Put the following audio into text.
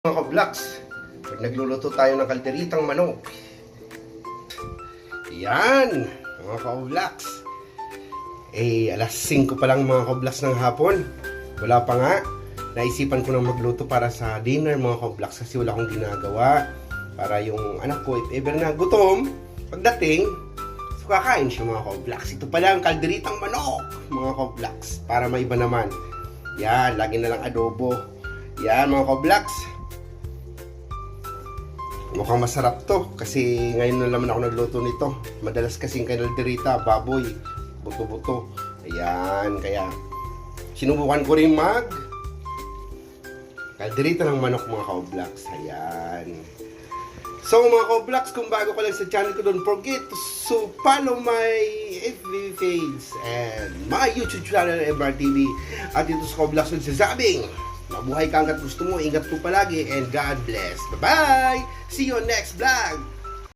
Mga ka-vlogs, pag nagluluto tayo ng kalderitang manok. Yan, mga ka-vlogs. Alas 5 pa lang mga ka-vlogs ng hapon. Wala pa nga. Naisipan ko nang magluto para sa dinner mga ka-vlogs kasi wala akong ginagawa. Para yung anak ko, if ever na gutom, pagdating, so kakain siya mga ka-vlogs. Ito pala ang kalderitang manok, mga ka-vlogs. Para may iba naman. Yan, lagi na lang adobo. Yan mga ka-vlogs. Mukhang masarap to kasi ngayon na naman ako nagluto nito. Madalas kasing kalderita, baboy, buto-buto. Ayan, kaya sinubukan ko rin mag kalderita ng manok mga ka-vlogs. Ayan. So mga ka-vlogs, kung bago ka lang sa channel ko, don't forget to follow my FB page and my YouTube channel, MRTV. At dito sa ka-vlogs with sasabing, mabuhay ka hanggat gusto mo, ingat po palagi, and God bless. Bye-bye! See you on next vlog!